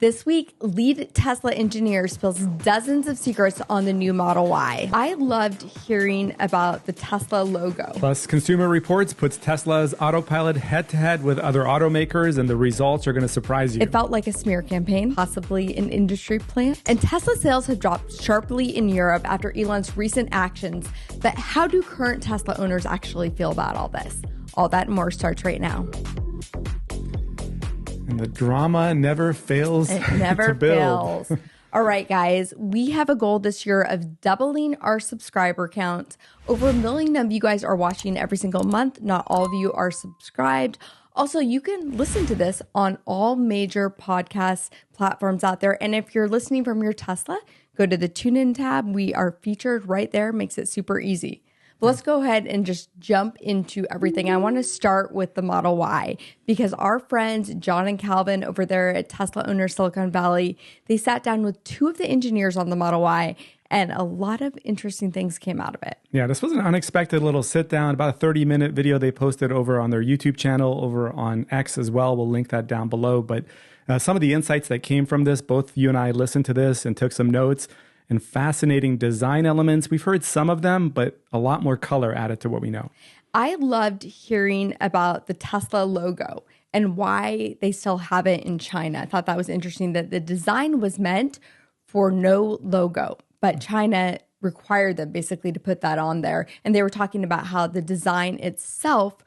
This week, lead Tesla engineer spills dozens of secrets on the new Model Y. I loved hearing about the Tesla logo. Plus, Consumer Reports puts Tesla's autopilot head-to-head with other automakers, and the results are going to surprise you. It felt like a smear campaign, possibly an industry plant. And Tesla sales have dropped sharply in Europe after Elon's recent actions. But how do current Tesla owners actually feel about all this? All that and more starts right now. And the drama never fails It never to build. fails. All right, guys, we have a goal this year of doubling our subscriber count. Over 1 million of you guys are watching every single month. Not all of you are subscribed. Also, you can listen to this on all major podcast platforms out there. And if you're listening from your Tesla, go to the TuneIn tab. We are featured right there. Makes it super easy. But let's go ahead and just jump into everything. I want to start with the Model Y because our friends, John and Calvin over there at Tesla Owner Silicon Valley, they sat down with 2 of the engineers on the Model Y and a lot of interesting things came out of it. Yeah, this was an unexpected little sit down, about a 30-minute video they posted over on their YouTube channel, over on X as well. We'll link that down below. But some of the insights that came from this, both you and I listened to this and took some notes. And fascinating design elements. We've heard some of them, but a lot more color added to what we know. I loved hearing about the Tesla logo and why they still have it in China. I thought that was interesting that the design was meant for no logo, but China required them basically to put that on there. And they were talking about how the design itself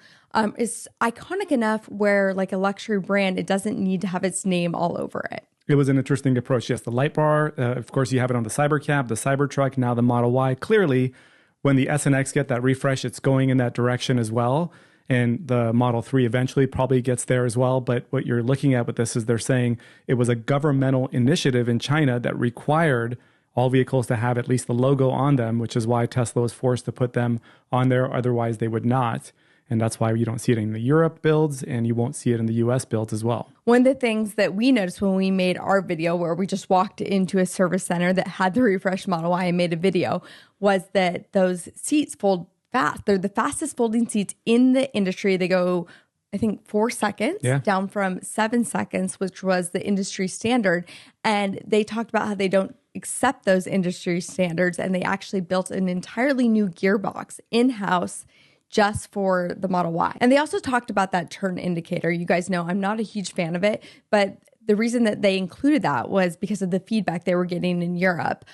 is iconic enough where, like a luxury brand, it doesn't need to have its name all over it. It was an interesting approach. Yes, the light bar, of course, you have it on the Cybercab, the Cybertruck, now the Model Y. Clearly, when the S and X get that refresh, it's going in that direction as well. And the Model 3 eventually probably gets there as well. But what you're looking at with this is they're saying it was a governmental initiative in China that required all vehicles to have at least the logo on them, which is why Tesla was forced to put them on there. Otherwise, they would not. And that's why you don't see it in the Europe builds and you won't see it in the US builds as well. One of the things that we noticed when we made our video where we just walked into a service center that had the refreshed Model Y and made a video was that those seats fold fast. They're the fastest folding seats in the industry. They go, I think, 4 seconds down from 7 seconds, which was the industry standard. And they talked about how they don't accept those industry standards. And they actually built an entirely new gearbox in-house just for the Model Y. And they also talked about that turn indicator. You guys know I'm not a huge fan of it, but the reason that they included that was because of the feedback they were getting in Europe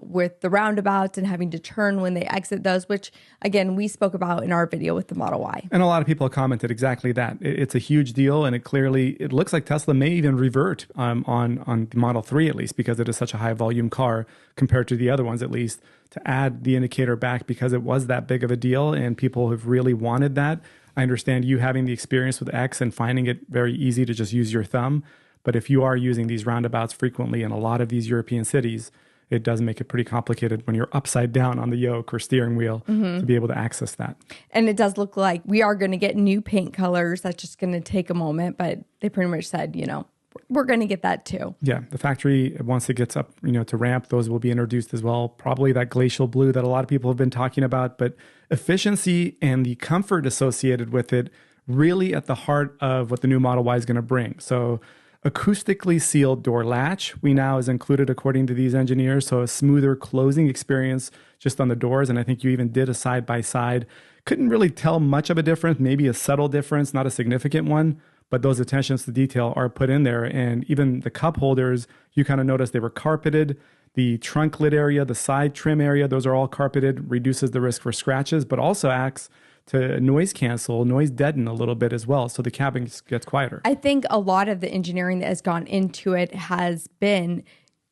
with the roundabouts and having to turn when they exit those, which, again, we spoke about in our video with the Model Y. And a lot of people commented exactly that. It's a huge deal, and it looks like Tesla may even revert on the Model 3 at least, because it is such a high volume car compared to the other ones at least, to add the indicator back because it was that big of a deal and people have really wanted that. I understand you having the experience with X and finding it very easy to just use your thumb. But if you are using these roundabouts frequently in a lot of these European cities, it does make it pretty complicated when you're upside down on the yoke or steering wheel to be able to access that. And it does look like we are going to get new paint colors. That's just going to take a moment, but they pretty much said, we're going to get that too. Yeah, the factory, once it gets up, to ramp, those will be introduced as well. Probably that glacial blue that a lot of people have been talking about, but efficiency and the comfort associated with it really at the heart of what the new Model Y is going to bring. So acoustically sealed door latch we now is included according to these engineers. So a smoother closing experience just on the doors. And I think you even did a side-by-side. Couldn't really tell much of a difference, maybe a subtle difference, not a significant one. But those attentions to detail are put in there. And even the cup holders, you kind of notice they were carpeted. The trunk lid area, the side trim area, those are all carpeted, reduces the risk for scratches, but also acts to noise cancel, noise deaden a little bit as well. So the cabin gets quieter. I think a lot of the engineering that has gone into it has been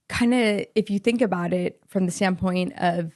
kind of, if you think about it from the standpoint of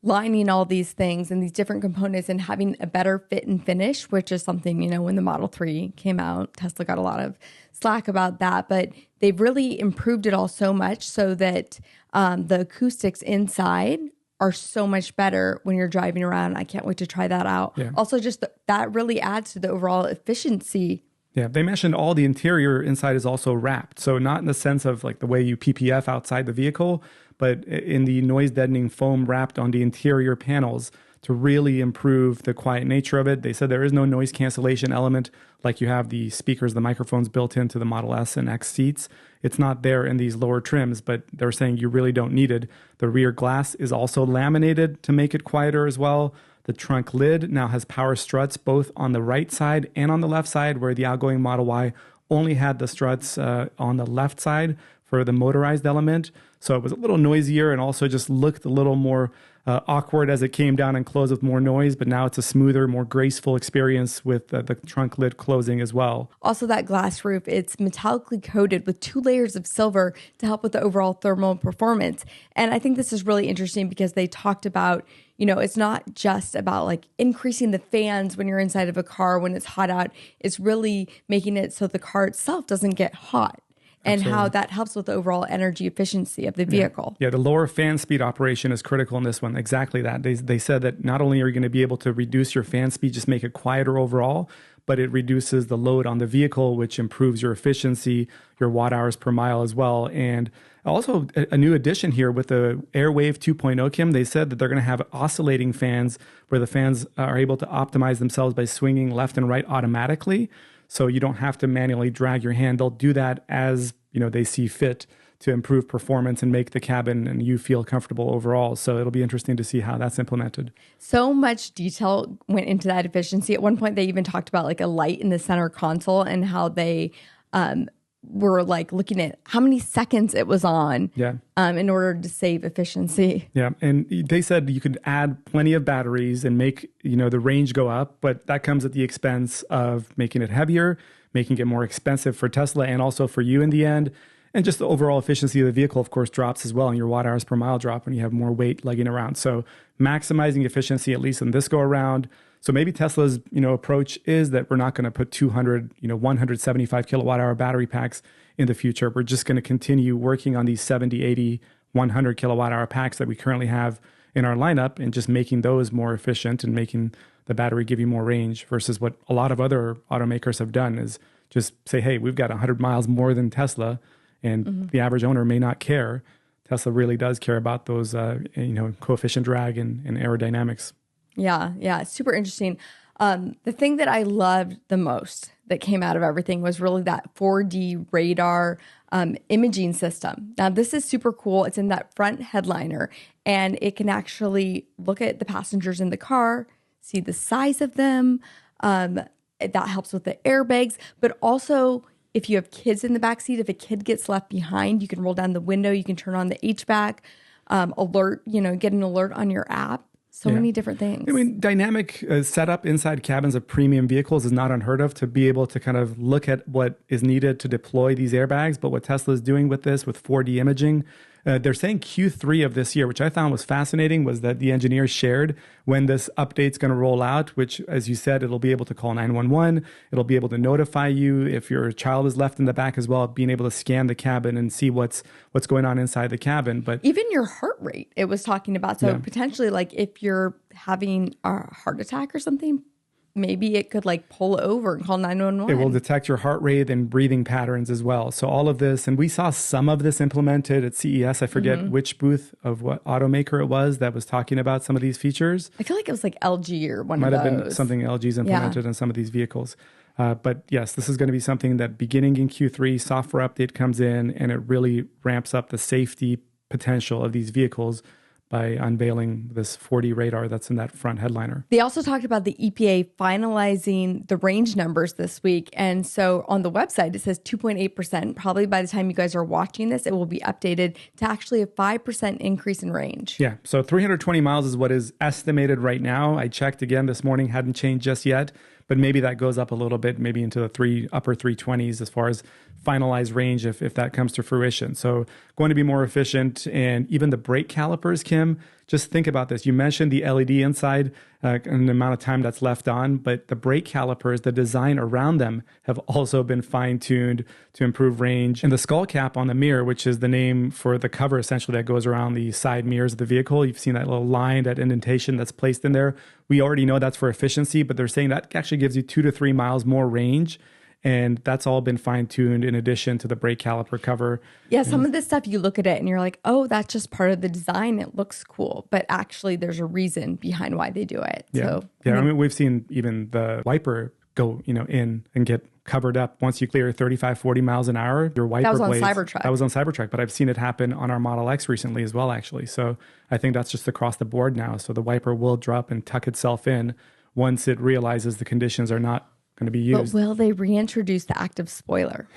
lining all these things and these different components and having a better fit and finish, which is something, when the Model 3 came out, Tesla got a lot of slack about that, but they've really improved it all so much so that the acoustics inside are so much better when you're driving around. I can't wait to try that out. Yeah. Also, just that really adds to the overall efficiency. Yeah, they mentioned all the interior inside is also wrapped. So not in the sense of like the way you PPF outside the vehicle, but in the noise deadening foam wrapped on the interior panels to really improve the quiet nature of it. They said there is no noise cancellation element like you have the speakers, the microphones built into the Model S and X seats. It's not there in these lower trims, but they're saying you really don't need it. The rear glass is also laminated to make it quieter as well. The trunk lid now has power struts both on the right side and on the left side, where the outgoing Model Y only had the struts on the left side for the motorized element. So it was a little noisier and also just looked a little more awkward as it came down and closed with more noise. But now it's a smoother, more graceful experience with the trunk lid closing as well. Also, that glass roof, it's metallically coated with 2 layers of silver to help with the overall thermal performance. And I think this is really interesting because they talked about, it's not just about like increasing the fans when you're inside of a car when it's hot out. It's really making it so the car itself doesn't get hot. And Absolutely. How that helps with the overall energy efficiency of the vehicle. Yeah, the lower fan speed operation is critical in this one. Exactly that. They said that not only are you going to be able to reduce your fan speed, just make it quieter overall, but it reduces the load on the vehicle, which improves your efficiency, your watt hours per mile as well. And also a new addition here with the Airwave 2.0, Kim, they said that they're going to have oscillating fans where the fans are able to optimize themselves by swinging left and right automatically. So you don't have to manually drag your hand. They'll do that as they see fit to improve performance and make the cabin and you feel comfortable overall. So it'll be interesting to see how that's implemented. So much detail went into that efficiency. At one point, they even talked about like a light in the center console and how they were like looking at how many seconds it was on in order to save efficiency. Yeah. And they said you could add plenty of batteries and make, the range go up, but that comes at the expense of making it heavier, making it more expensive for Tesla and also for you in the end. And just the overall efficiency of the vehicle, of course, drops as well. And your watt hours per mile drop when you have more weight lugging around. So maximizing efficiency, at least in this go around. So maybe Tesla's, approach is that we're not going to put 200, 175 kilowatt hour battery packs in the future. We're just going to continue working on these 70, 80, 100 kilowatt hour packs that we currently have in our lineup and just making those more efficient and making the battery give you more range versus what a lot of other automakers have done is just say, hey, we've got 100 miles more than Tesla and the average owner may not care. Tesla really does care about those, coefficient drag and aerodynamics. Yeah, super interesting. The thing that I loved the most that came out of everything was really that 4D radar imaging system. Now, this is super cool. It's in that front headliner, and it can actually look at the passengers in the car, see the size of them. That helps with the airbags, but also if you have kids in the backseat, if a kid gets left behind, you can roll down the window, you can turn on the HVAC, alert, get an alert on your app. So many different things. I mean, dynamic setup inside cabins of premium vehicles is not unheard of to be able to kind of look at what is needed to deploy these airbags. But what Tesla is doing with this, with 4D imaging, they're saying Q3 of this year, which I found was fascinating, was that the engineers shared when this update's going to roll out, which, as you said, it'll be able to call 911. It'll be able to notify you if your child is left in the back as well, being able to scan the cabin and see what's going on inside the cabin. But even your heart rate, it was talking about. So potentially, like if you're having a heart attack or something, maybe it could like pull over and call 911. It will detect your heart rate and breathing patterns as well. So all of this, and we saw some of this implemented at CES. I forget which booth of what automaker it was that was talking about some of these features. I feel like it was like LG or one Might of those. Might have been something LG's implemented on some of these vehicles. But yes, this is going to be something that beginning in Q3, software update comes in and it really ramps up the safety potential of these vehicles by unveiling this 4D radar that's in that front headliner. They also talked about the EPA finalizing the range numbers this week. And so on the website, it says 2.8%. Probably by the time you guys are watching this, it will be updated to actually a 5% increase in range. Yeah, so 320 miles is what is estimated right now. I checked again this morning, hadn't changed just yet. But maybe that goes up a little bit, maybe into the upper 320s as far as finalized range if that comes to fruition. So going to be more efficient. And even the brake calipers, Kim, just think about this. You mentioned the LED inside and the amount of time that's left on, but the brake calipers, the design around them have also been fine-tuned to improve range. And the skull cap on the mirror, which is the name for the cover essentially that goes around the side mirrors of the vehicle. You've seen that little line, that indentation that's placed in there. We already know that's for efficiency, but they're saying that actually gives you 2 to 3 miles more range. And that's all been fine-tuned in addition to the brake caliper cover. Yeah, some of this stuff, you look at it and you're like, oh, that's just part of the design. It looks cool. But actually, there's a reason behind why they do it. Yeah. So, I mean, we've seen even the wiper go, in and get covered up. Once you clear 35, 40 miles an hour, your wiper blades. Cybertruck. That was on Cybertruck, but I've seen it happen on our Model X recently as well, actually. So I think that's just across the board now. So the wiper will drop and tuck itself in once it realizes the conditions are not going to be used. But will they reintroduce the active spoiler?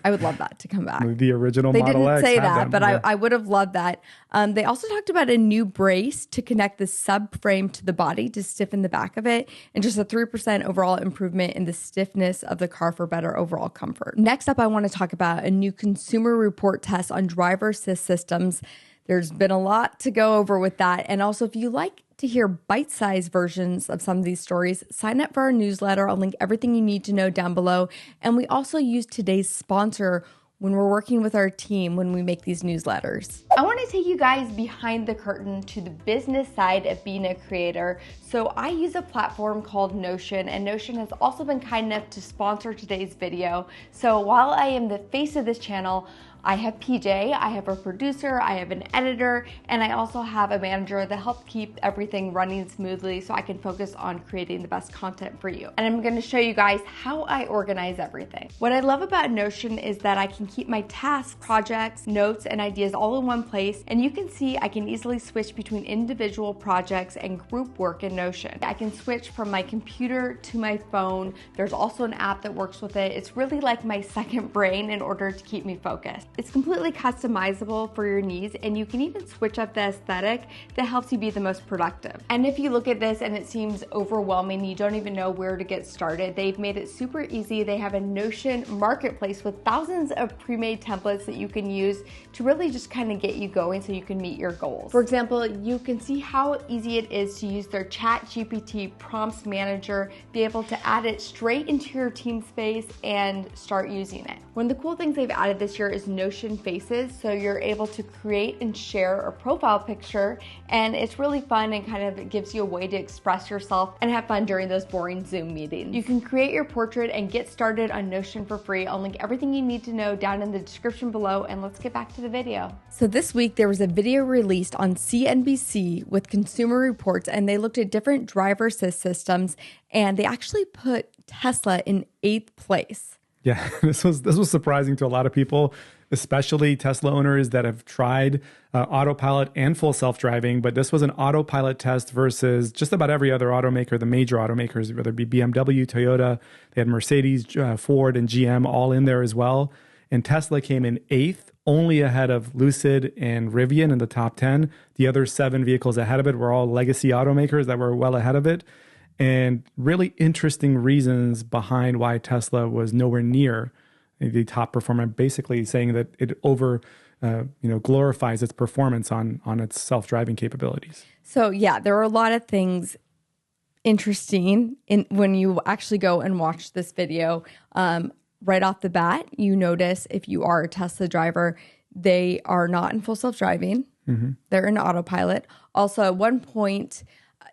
I would love that to come back. The original They Model didn't X say had that, them, but yeah. I would have loved that. They also talked about a new brace to connect the subframe to the body to stiffen the back of it, and just a 3% overall improvement in the stiffness of the car for better overall comfort. Next up, I want to talk about a new consumer report test on driver assist systems. There's been a lot to go over with that. And also, if you like to hear bite-sized versions of some of these stories, sign up for our newsletter. I'll link everything you need to know down below. And we also use today's sponsor when we're working with our team when we make these newsletters. I want to take you guys behind the curtain to the business side of being a creator. So I use a platform called Notion, and Notion has also been kind enough to sponsor today's video. So while I am the face of this channel, I have PJ, I have a producer, I have an editor, and I also have a manager that helps keep everything running smoothly so I can focus on creating the best content for you. And I'm gonna show you guys how I organize everything. What I love about Notion is that I can keep my tasks, projects, notes, and ideas all in one place, and you can see I can easily switch between individual projects and group work in Notion. I can switch from my computer to my phone. There's also an app that works with it. It's really like my second brain in order to keep me focused. It's completely customizable for your needs, and you can even switch up the aesthetic that helps you be the most productive. And if you look at this and it seems overwhelming, you don't even know where to get started, they've made it super easy. They have a Notion marketplace with thousands of pre-made templates that you can use to really just kind of get you going so you can meet your goals. For example, you can see how easy it is to use their ChatGPT prompts manager, be able to add it straight into your team space and start using it. One of the cool things they've added this year is Notion Faces, so you're able to create and share a profile picture, and it's really fun and kind of gives you a way to express yourself and have fun during those boring Zoom meetings. You can create your portrait and get started on Notion for free. I'll link everything you need to know down in the description below, and let's get back to the video. So this week there was a video released on CNBC with Consumer Reports, and they looked at different driver assist systems, and they actually put Tesla in 8th place. Yeah, this was surprising to a lot of people, especially Tesla owners that have tried autopilot and full self-driving. But this was an autopilot test versus just about every other automaker, the major automakers, whether it be BMW, Toyota, they had Mercedes, Ford, and GM all in there as well. And Tesla came in 8th, only ahead of Lucid and Rivian in the top 10. The other 7 vehicles ahead of it were all legacy automakers that were well ahead of it. And really interesting reasons behind why Tesla was nowhere near the top performer, basically saying that it glorifies its performance on its self-driving capabilities. So yeah, there are a lot of things interesting when you actually go and watch this video. Right off the bat, you notice if you are a Tesla driver, they are not in full self-driving. Mm-hmm. They're in autopilot. Also, at one point,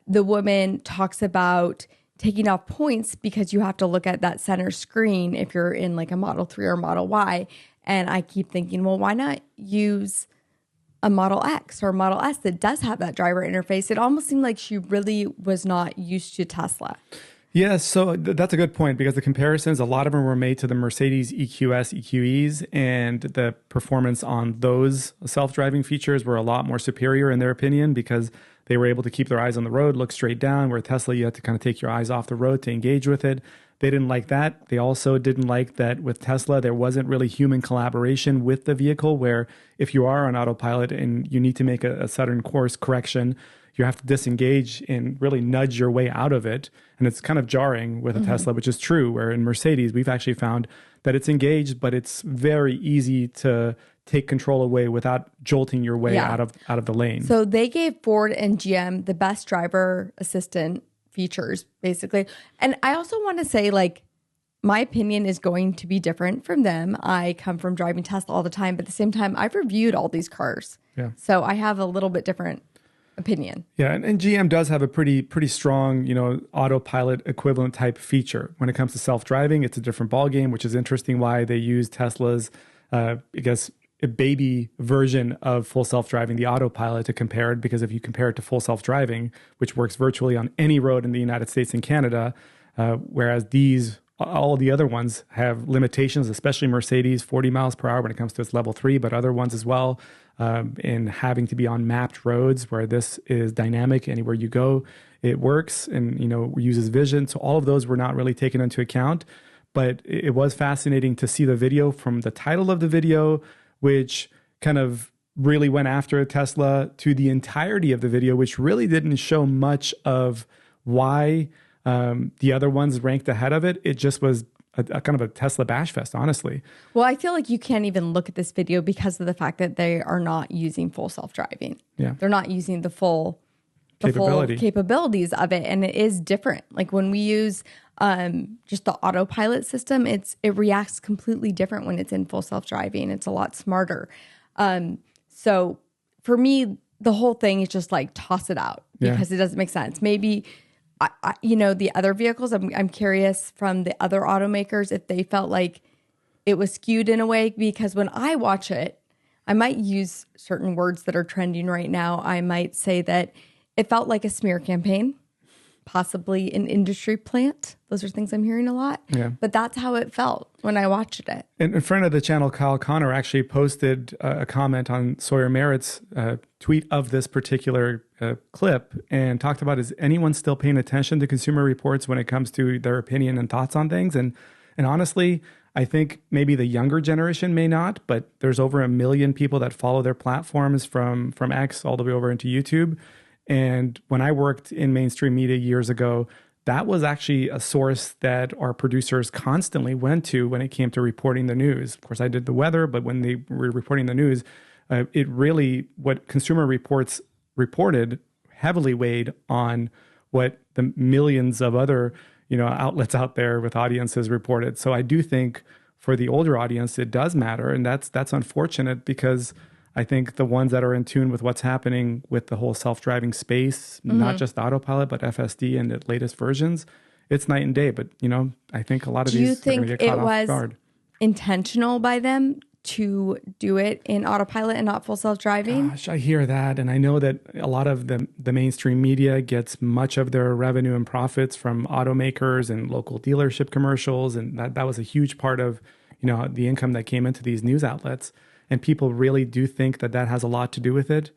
the woman talks about taking off points because you have to look at that center screen if you're in like a Model 3 or Model Y. And I keep thinking, well, why not use a Model X or a Model S that does have that driver interface? It almost seemed like she really was not used to Tesla. Yeah, so that's a good point, because the comparisons, a lot of them were made to the Mercedes EQS, EQEs, and the performance on those self-driving features were a lot more superior in their opinion, because they were able to keep their eyes on the road, look straight down, where Tesla, you had to kind of take your eyes off the road to engage with it. They didn't like that. They also didn't like that with Tesla, there wasn't really human collaboration with the vehicle, where if you are on autopilot and you need to make a sudden course correction, you have to disengage and really nudge your way out of it. And it's kind of jarring with a Tesla, which is true, where in Mercedes, we've actually found that it's engaged, but it's very easy to take control away without jolting your way out of the lane. So they gave Ford and GM the best driver assistant features, basically. And I also want to say, like, my opinion is going to be different from them. I come from driving Tesla all the time, but at the same time, I've reviewed all these cars. Yeah. So I have a little bit different opinion. Yeah, and GM does have a pretty strong, autopilot equivalent type feature. When it comes to self-driving, it's a different ballgame, which is interesting why they use Tesla's, I guess, a baby version of full self-driving, the autopilot, to compare it. Because if you compare it to full self-driving, which works virtually on any road in the United States and Canada, whereas all the other ones have limitations, especially Mercedes, 40 miles per hour when it comes to its level 3, but other ones as well, in having to be on mapped roads, where this is dynamic. Anywhere you go, it works, and uses vision. So all of those were not really taken into account. But it was fascinating to see the video, from the title of the video, which kind of really went after Tesla, to the entirety of the video, which really didn't show much of why the other ones ranked ahead of it. It just was a kind of a Tesla bash fest, honestly. Well, I feel like you can't even look at this video because of the fact that they are not using full self-driving. Yeah. They're not using the full capabilities of it. And it is different. Like when we use just the autopilot system, it reacts completely different when it's in full self-driving. It's a lot smarter. So for me, the whole thing is just like toss it out because it doesn't make sense. Maybe, the other vehicles, I'm curious from the other automakers if they felt like it was skewed in a way, because when I watch it, I might use certain words that are trending right now. I might say that it felt like a smear campaign, possibly an industry plant. Those are things I'm hearing a lot. Yeah. But that's how it felt when I watched it. And a friend of the channel, Kyle Connor, actually posted a comment on Sawyer Merritt's tweet of this particular clip, and talked about, is anyone still paying attention to Consumer Reports when it comes to their opinion and thoughts on things? And honestly, I think maybe the younger generation may not, but there's over 1 million people that follow their platforms from X all the way over into YouTube. And when I worked in mainstream media years ago, that was actually a source that our producers constantly went to when it came to reporting the news. Of course, I did the weather, but when they were reporting the news, it really, what Consumer Reports reported heavily weighed on what the millions of other, outlets out there with audiences reported. So I do think for the older audience, it does matter. And that's unfortunate, because I think the ones that are in tune with what's happening with the whole self-driving space, not just autopilot, but FSD and the latest versions, it's night and day. But, I think a lot of these are going to get caught off guard. Do you think it was intentional by them to do it in autopilot and not full self-driving? Gosh, I hear that. And I know that a lot of the mainstream media gets much of their revenue and profits from automakers and local dealership commercials. And that was a huge part of, the income that came into these news outlets. And people really do think that has a lot to do with it.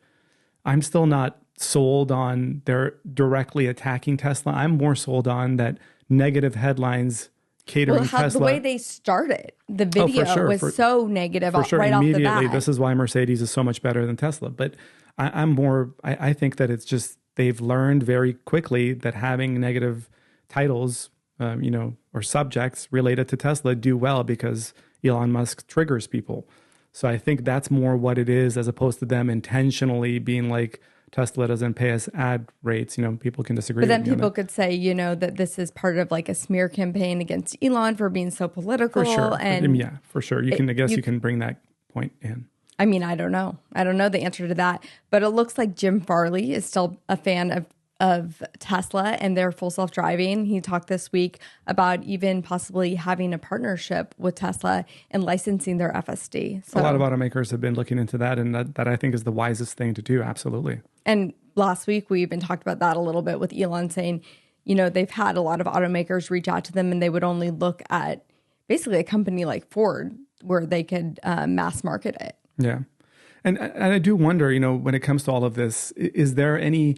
I'm still not sold on they're directly attacking Tesla. I'm more sold on that negative headlines catering Tesla. The way they started the video was so negative right off the bat. This is why Mercedes is so much better than Tesla. But I think that it's just they've learned very quickly that having negative titles, or subjects related to Tesla do well, because Elon Musk triggers people. So I think that's more what it is, as opposed to them intentionally being like, Tesla doesn't pay us ad rates. People can disagree. But then people could say, that this is part of like a smear campaign against Elon for being so political. For sure. And yeah, for sure. You can bring that point in. I mean, I don't know. I don't know the answer to that. But it looks like Jim Farley is still a fan of Tesla and their full self-driving. He talked this week about even possibly having a partnership with Tesla and licensing their FSD. So, a lot of automakers have been looking into that, and that I think is the wisest thing to do. Absolutely. And last week we even talked about that a little bit with Elon saying, they've had a lot of automakers reach out to them, and they would only look at basically a company like Ford where they could mass market it. Yeah. And I do wonder, when it comes to all of this, is there any...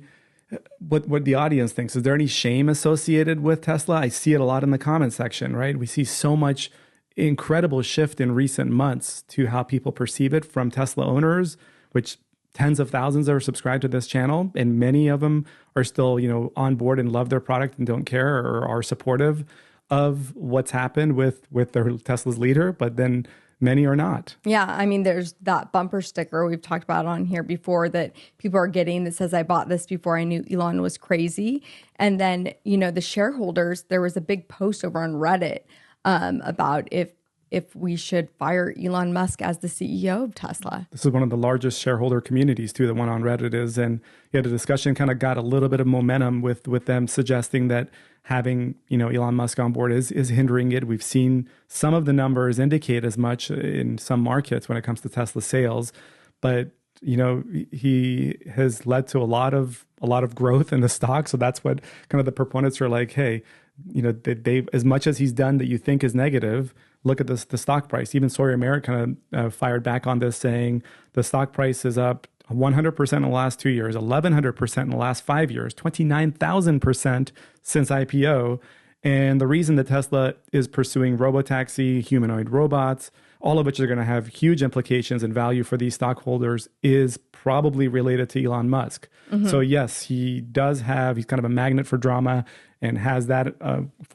What the audience thinks, is there any shame associated with Tesla? I see it a lot in the comment section, right? We see so much incredible shift in recent months to how people perceive it from Tesla owners, which tens of thousands are subscribed to this channel, and many of them are still, on board and love their product and don't care, or are supportive of what's happened with their Tesla's leader, but then many are not. Yeah, I mean, there's that bumper sticker we've talked about on here before that people are getting that says, I bought this before I knew Elon was crazy. And then, the shareholders, there was a big post over on Reddit about if if we should fire Elon Musk as the CEO of Tesla. This is one of the largest shareholder communities too. The one on Reddit is, and yeah, the discussion kind of got a little bit of momentum with them suggesting that having Elon Musk on board is hindering it. We've seen some of the numbers indicate as much in some markets when it comes to Tesla sales, but he has led to a lot of growth in the stock. So that's what kind of the proponents are like, hey, they as much as he's done that you think is negative, look at the stock price. Even Sawyer Merritt kind of fired back on this, saying the stock price is up 100% in the last 2 years, 1,100% in the last 5 years, 29,000% since IPO. And the reason that Tesla is pursuing robotaxi, humanoid robots, all of which are going to have huge implications and value for these stockholders, is probably related to Elon Musk. Mm-hmm. So yes, he's kind of a magnet for drama and has that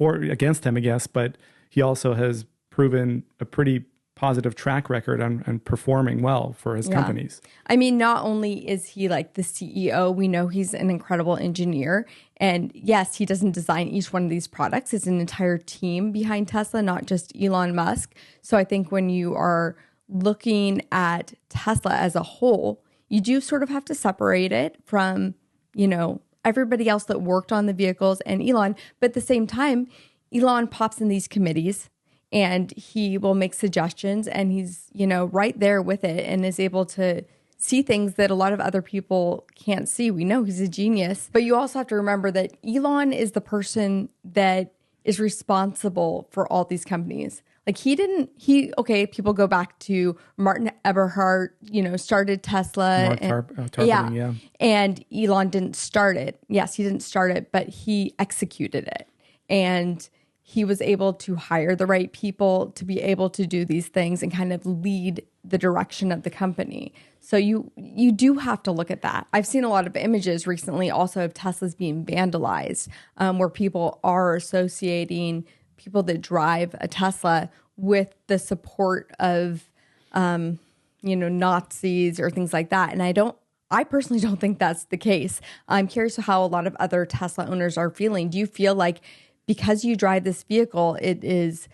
against him, I guess, but he also has proven a pretty positive track record on performing well for his companies. I mean, not only is he like the CEO, we know he's an incredible engineer. And yes, he doesn't design each one of these products. It's an entire team behind Tesla, not just Elon Musk. So I think when you are looking at Tesla as a whole, you do sort of have to separate it from, everybody else that worked on the vehicles and Elon. But at the same time, Elon pops in these committees and he will make suggestions, and he's, right there with it and is able to see things that a lot of other people can't see. We know he's a genius, but you also have to remember that Elon is the person that is responsible for all these companies. Like people go back to Martin Eberhard, started Tesla. And Elon didn't start it. Yes, he didn't start it, but he executed it. And he was able to hire the right people to be able to do these things and kind of lead the direction of the company. So you do have to look at that. I've seen a lot of images recently also of Teslas being vandalized, where people are associating people that drive a Tesla with the support of, Nazis or things like that. And I personally don't think that's the case. I'm curious how a lot of other Tesla owners are feeling. Do you feel like because you drive this vehicle, it is,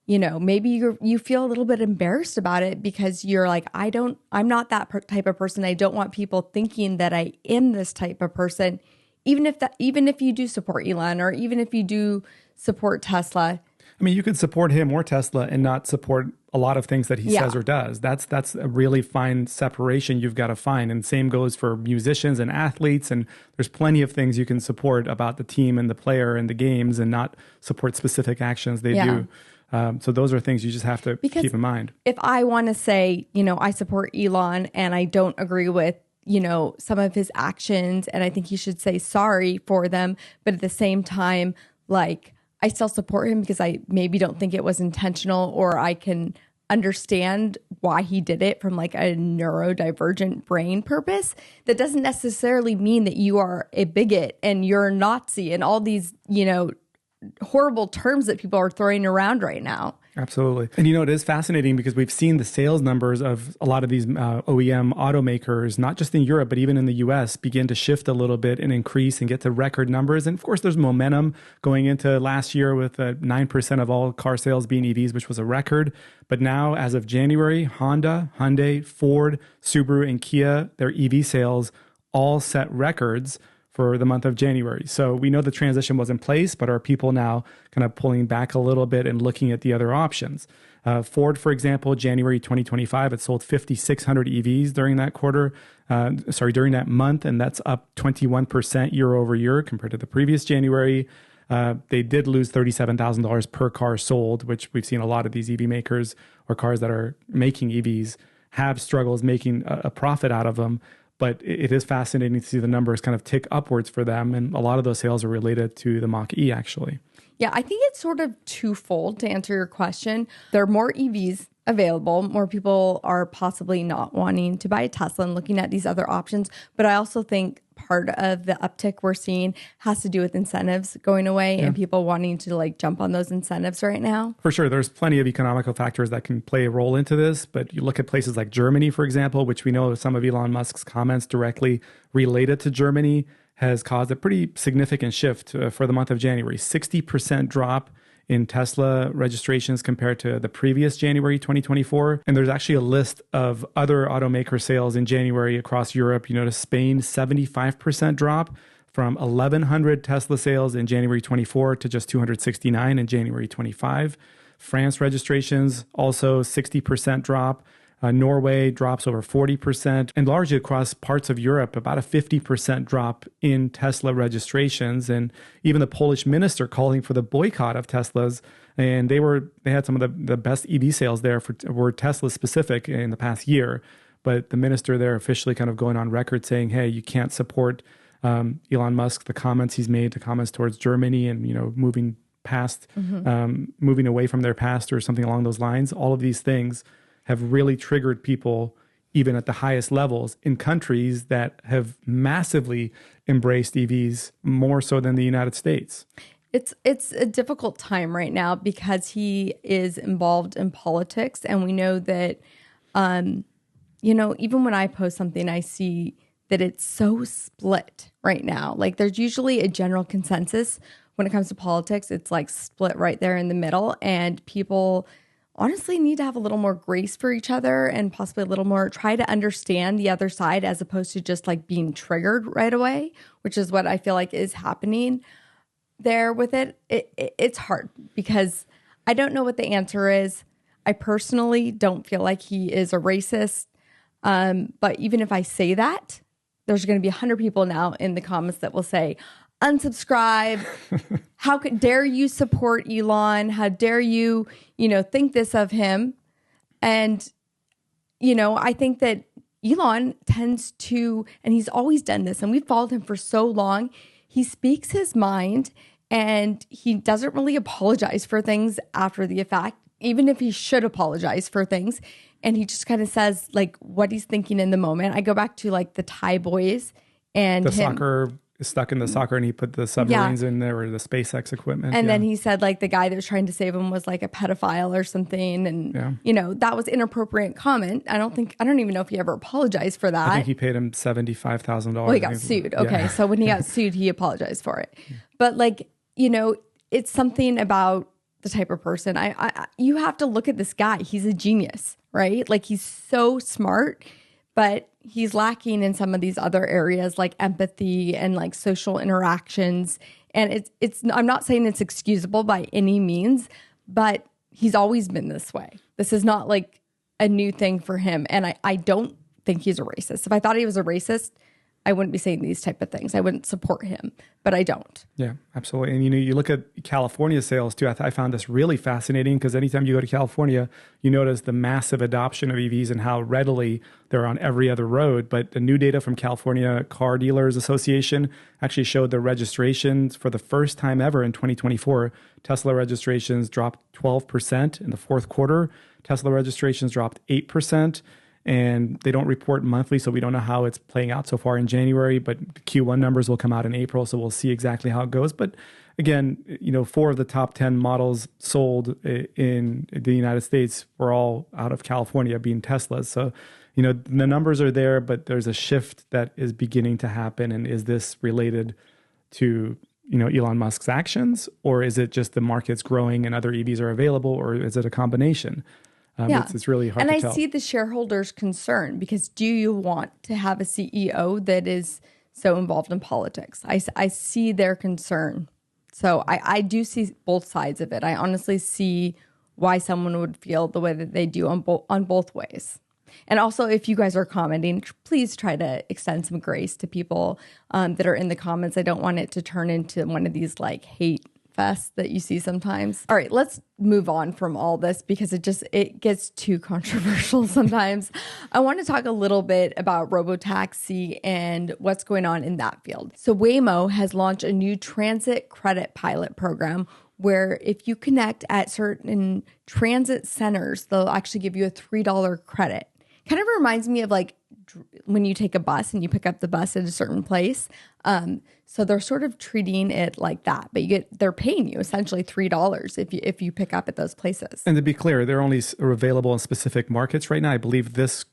maybe you feel a little bit embarrassed about it because you're like, I'm not that type of person. I don't want people thinking that I am this type of person, even if you do support Elon or even if you do support Tesla. I mean, you could support him or Tesla and not support a lot of things that he says or does. That's a really fine separation you've got to find. And same goes for musicians and athletes. And there's plenty of things you can support about the team and the player and the games and not support specific actions they do. So those are things you just have to keep in mind. If I want to say, I support Elon and I don't agree with, some of his actions, and I think he should say sorry for them. But at the same time, like, I still support him because I maybe don't think it was intentional, or I can understand why he did it from like a neurodivergent brain purpose. That doesn't necessarily mean that you are a bigot and you're a Nazi and all these, horrible terms that people are throwing around right now. Absolutely. And it is fascinating because we've seen the sales numbers of a lot of these OEM automakers, not just in Europe, but even in the US, begin to shift a little bit and increase and get to record numbers. And of course, there's momentum going into last year with 9% of all car sales being EVs, which was a record. But now, as of January, Honda, Hyundai, Ford, Subaru, and Kia, their EV sales all set records for the month of January. So we know the transition was in place, but are people now kind of pulling back a little bit and looking at the other options? Ford, for example, January 2025, it sold 5,600 EVs during that during that month, and that's up 21% year over year compared to the previous January. They did lose $37,000 per car sold, which we've seen a lot of these EV makers or cars that are making EVs have struggles making a profit out of them. But it is fascinating to see the numbers kind of tick upwards for them. And a lot of those sales are related to the Mach-E, actually. Yeah, I think it's sort of twofold to answer your question. There are more EVs available. More people are possibly not wanting to buy a Tesla and looking at these other options. But I also think part of the uptick we're seeing has to do with incentives going away and people wanting to like jump on those incentives right now. For sure. There's plenty of economical factors that can play a role into this. But you look at places like Germany, for example, which we know some of Elon Musk's comments directly related to Germany has caused a pretty significant shift for the month of January. 60% drop in Tesla registrations compared to the previous January 2024. And there's actually a list of other automaker sales in January across Europe. You notice Spain, 75% drop from 1,100 Tesla sales in January 24 to just 269 in January 25. France registrations, also 60% drop. Norway drops over 40%, and largely across parts of Europe, about a 50% drop in Tesla registrations. And even the Polish minister calling for the boycott of Teslas. And they had some of the best EV sales there were Tesla specific in the past year. But the minister there officially kind of going on record saying, hey, you can't support Elon Musk, the comments he's made, the comments towards Germany and, moving away from their past or something along those lines. All of these things have really triggered people, even at the highest levels, in countries that have massively embraced EVs more so than the United States. It's a difficult time right now because he is involved in politics, and we know that, even when I post something, I see that it's so split right now. Like there's usually a general consensus when it comes to politics. It's like split right there in the middle, and people honestly need to have a little more grace for each other and possibly a little more try to understand the other side as opposed to just like being triggered right away, which is what I feel like is happening there with it. It's hard because I don't know what the answer is. I personally don't feel like he is a racist. But even if I say that, there's going to be 100 people now in the comments that will say, unsubscribe. How dare you support Elon? How dare you, think this of him? And, I think that Elon tends to, and he's always done this, and we've followed him for so long. He speaks his mind and he doesn't really apologize for things after the fact, even if he should apologize for things. And he just kind of says like what he's thinking in the moment. I go back to like the Thai boys and the soccer stuck in the soccer, and he put the submarines in there or the SpaceX equipment. And then he said like the guy that was trying to save him was like a pedophile or something. And, that was inappropriate comment. I don't even know if he ever apologized for that. I think he paid him $75,000. Well, he got sued. Okay. So when he got sued, he apologized for it. But like, it's something about the type of person you have to look at this guy. He's a genius, right? Like he's so smart, but he's lacking in some of these other areas like empathy and like social interactions. And I'm not saying it's excusable by any means, but he's always been this way. This is not like a new thing for him. And I don't think he's a racist. If I thought he was a racist, I wouldn't be saying these type of things. I wouldn't support him, but I don't. Yeah, absolutely. And you look at California sales too. I found this really fascinating because anytime you go to California, you notice the massive adoption of EVs and how readily they're on every other road. But the new data from California Car Dealers Association actually showed the registrations for the first time ever in 2024. Tesla registrations dropped 12% in the fourth quarter. Tesla registrations dropped 8%. And they don't report monthly, so we don't know how it's playing out so far in January, but the Q1 numbers will come out in April, so we'll see exactly how it goes. But again, 4 of the top 10 models sold in the United States were all out of California, being Teslas. So, the numbers are there, but there's a shift that is beginning to happen. And is this related to, Elon Musk's actions, or is it just the market's growing and other EVs are available, or is it a combination? It's really hard to tell. And I see the shareholders' concern because do you want to have a CEO that is so involved in politics? I see their concern. So I do see both sides of it. I honestly see why someone would feel the way that they do on both ways. And also, if you guys are commenting, please try to extend some grace to people that are in the comments. I don't want it to turn into one of these like hate fest that you see sometimes. All right, let's move on from all this because it gets too controversial sometimes. I want to talk a little bit about robotaxi and what's going on in that field. So Waymo has launched a new transit credit pilot program where if you connect at certain transit centers, they'll actually give you a $3 credit. Kind of reminds me of like when you take a bus and you pick up the bus at a certain place. So they're sort of treating it like that, but they're paying you essentially $3 if you pick up at those places. And to be clear, they're only available in specific markets right now. I believe this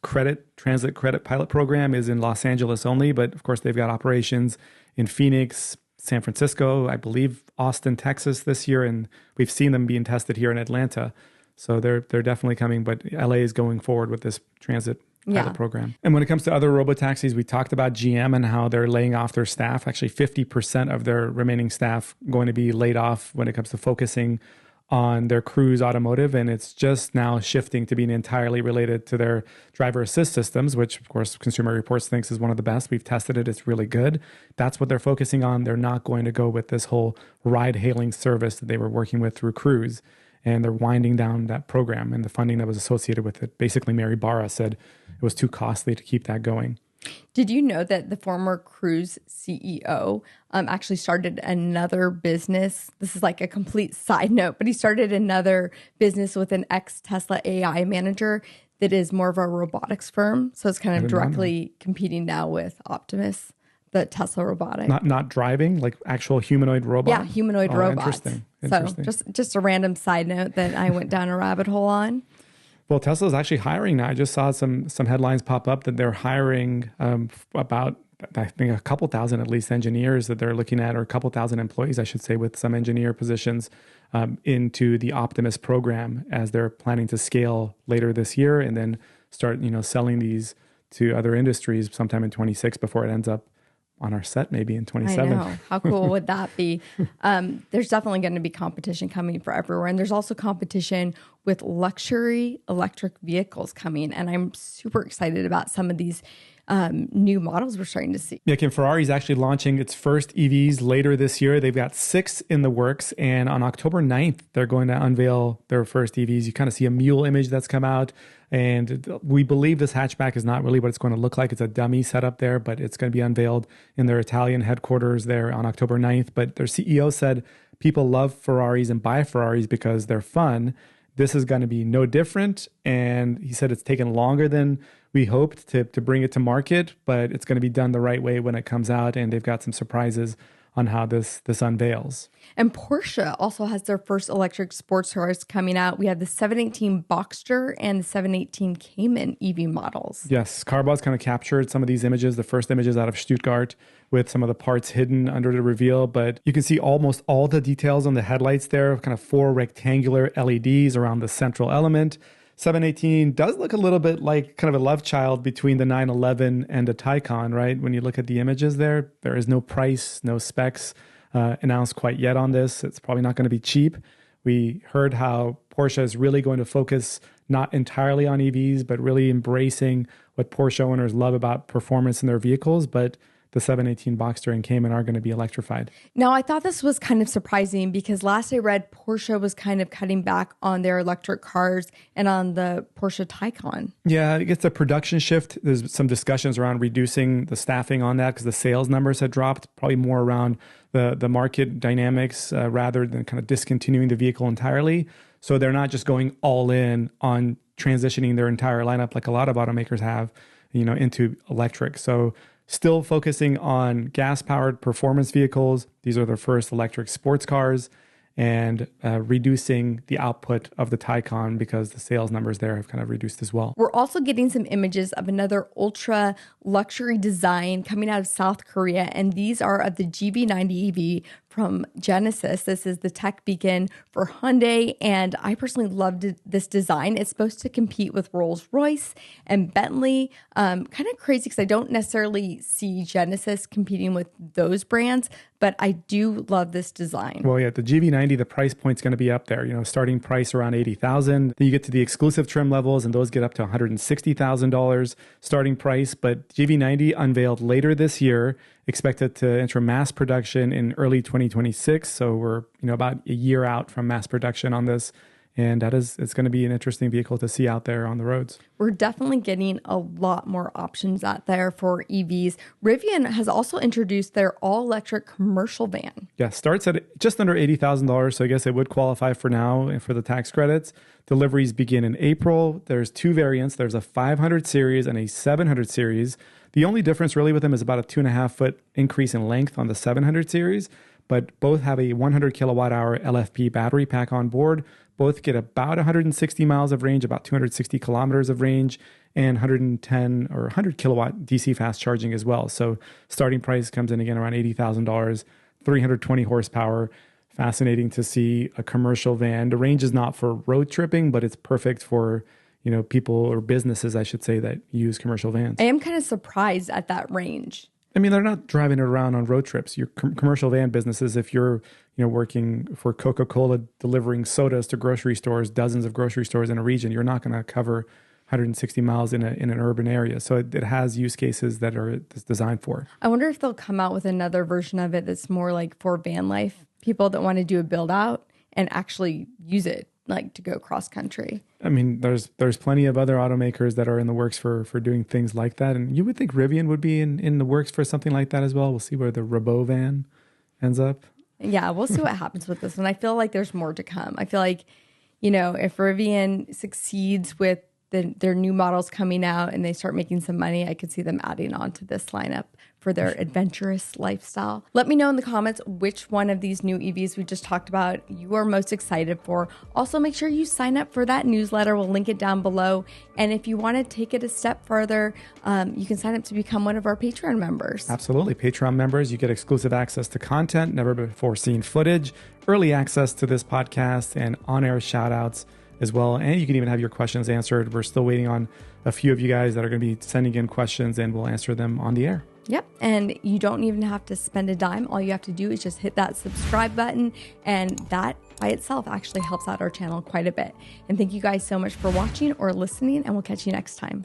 transit credit pilot program is in Los Angeles only, but of course they've got operations in Phoenix, San Francisco, I believe Austin, Texas this year, and we've seen them being tested here in Atlanta. So they're definitely coming, but LA is going forward with this transit pilot program. And when it comes to other robotaxis, we talked about GM and how they're laying off their staff. Actually, 50% of their remaining staff going to be laid off when it comes to focusing on their Cruise automotive. And it's just now shifting to being entirely related to their driver assist systems, which of course Consumer Reports thinks is one of the best. We've tested it. It's really good. That's what they're focusing on. They're not going to go with this whole ride hailing service that they were working with through Cruise. And they're winding down that program and the funding that was associated with it. Basically, Mary Barra said it was too costly to keep that going. Did you know that the former Cruise CEO actually started another business? This is like a complete side note, but he started another business with an ex-Tesla AI manager that is more of a robotics firm. So it's kind of directly competing now with Optimus, the Tesla robotic. Not driving, like actual humanoid robot? Yeah, humanoid robots. Interesting. So just a random side note that I went down a rabbit hole on. Well, Tesla's actually hiring now. I just saw some headlines pop up that they're hiring about, I think, a couple thousand at least engineers that they're looking at, or a couple thousand employees, I should say, with some engineer positions into the Optimus program as they're planning to scale later this year and then start, selling these to other industries sometime in 26 before it ends up on our set maybe in 27. I know. How cool would that be? There's definitely going to be competition coming for everywhere. And there's also competition with luxury electric vehicles coming. And I'm super excited about some of these new models we're starting to see. Yeah, Kim, Ferrari's actually launching its first EVs later this year. They've got 6 in the works. And on October 9th, they're going to unveil their first EVs. You kind of see a mule image that's come out. And we believe this hatchback is not really what it's going to look like. It's a dummy setup there, but it's going to be unveiled in their Italian headquarters there on October 9th. But their CEO said people love Ferraris and buy Ferraris because they're fun. This is going to be no different. And he said it's taken longer than we hoped to bring it to market, but it's going to be done the right way when it comes out. And they've got some surprises on how this unveils. And Porsche also has their first electric sports cars coming out. We have the 718 Boxster and the 718 Cayman EV models. Yes, Carbaugh's kind of captured some of these images, the first images out of Stuttgart with some of the parts hidden under the reveal, but you can see almost all the details on the headlights there, kind of 4 rectangular LEDs around the central element. 718 does look a little bit like kind of a love child between the 911 and a Taycan, right? When you look at the images there is no price, no specs announced quite yet on this. It's probably not going to be cheap. We heard how Porsche is really going to focus not entirely on EVs, but really embracing what Porsche owners love about performance in their vehicles. But the 718 Boxster and Cayman are going to be electrified. Now, I thought this was kind of surprising because last I read, Porsche was kind of cutting back on their electric cars and on the Porsche Taycan. Yeah, it gets a production shift. There's some discussions around reducing the staffing on that because the sales numbers had dropped, probably more around the market dynamics rather than kind of discontinuing the vehicle entirely. So they're not just going all in on transitioning their entire lineup like a lot of automakers have, into electric. So still focusing on gas-powered performance vehicles. These are their first electric sports cars, and reducing the output of the Taycan because the sales numbers there have kind of reduced as well. We're also getting some images of another ultra luxury design coming out of South Korea, and these are of the GV90 EV from Genesis. This is the tech beacon for Hyundai, and I personally loved this design. It's supposed to compete with Rolls-Royce and Bentley. Kind of crazy because I don't necessarily see Genesis competing with those brands, but I do love this design. Well, yeah, the GV90, the price point's going to be up there. Starting price around $80,000. Then you get to the exclusive trim levels, and those get up to $160,000 starting price. But GV90 unveiled later this year, expected to enter mass production in early 2026. So we're about a year out from mass production on this. And it's going to be an interesting vehicle to see out there on the roads. We're definitely getting a lot more options out there for EVs. Rivian has also introduced their all-electric commercial van. Yeah, starts at just under $80,000. So I guess it would qualify for now and for the tax credits. Deliveries begin in April. There's 2 variants. There's a 500 series and a 700 series. The only difference really with them is about a 2.5-foot increase in length on the 700 series, but both have a 100 kilowatt hour LFP battery pack on board. Both get about 160 miles of range, about 260 kilometers of range, and 110 or 100 kilowatt DC fast charging as well. So starting price comes in again around $80,000. 320 horsepower. Fascinating to see a commercial van. The range is not for road tripping, but it's perfect for, people or businesses, I should say, that use commercial vans. I am kind of surprised at that range. I mean, they're not driving it around on road trips. Your commercial van businesses, if you're, working for Coca-Cola, delivering sodas to grocery stores, dozens of grocery stores in a region, you're not going to cover 160 miles in an urban area. So it has use cases that it's designed for. I wonder if they'll come out with another version of it that's more like for van life, people that want to do a build out and actually use it, like to go cross country. I mean, there's plenty of other automakers that are in the works for doing things like that. And you would think Rivian would be in the works for something like that as well. We'll see where the Robo-van ends up. Yeah, we'll see what happens with this one. I feel like there's more to come. I feel like, if Rivian succeeds with their new models coming out and they start making some money, I could see them adding on to this lineup for their adventurous lifestyle. Let me know in the comments which one of these new EVs we just talked about you are most excited for. Also, make sure you sign up for that newsletter. We'll link it down below. And if you want to take it a step further, you can sign up to become one of our Patreon members. Absolutely. Patreon members, you get exclusive access to content, never before seen footage, early access to this podcast, and on-air shout outs as well. And you can even have your questions answered. We're still waiting on a few of you guys that are going to be sending in questions, and we'll answer them on the air. Yep. And you don't even have to spend a dime. All you have to do is just hit that subscribe button. And that by itself actually helps out our channel quite a bit. And thank you guys so much for watching or listening. And we'll catch you next time.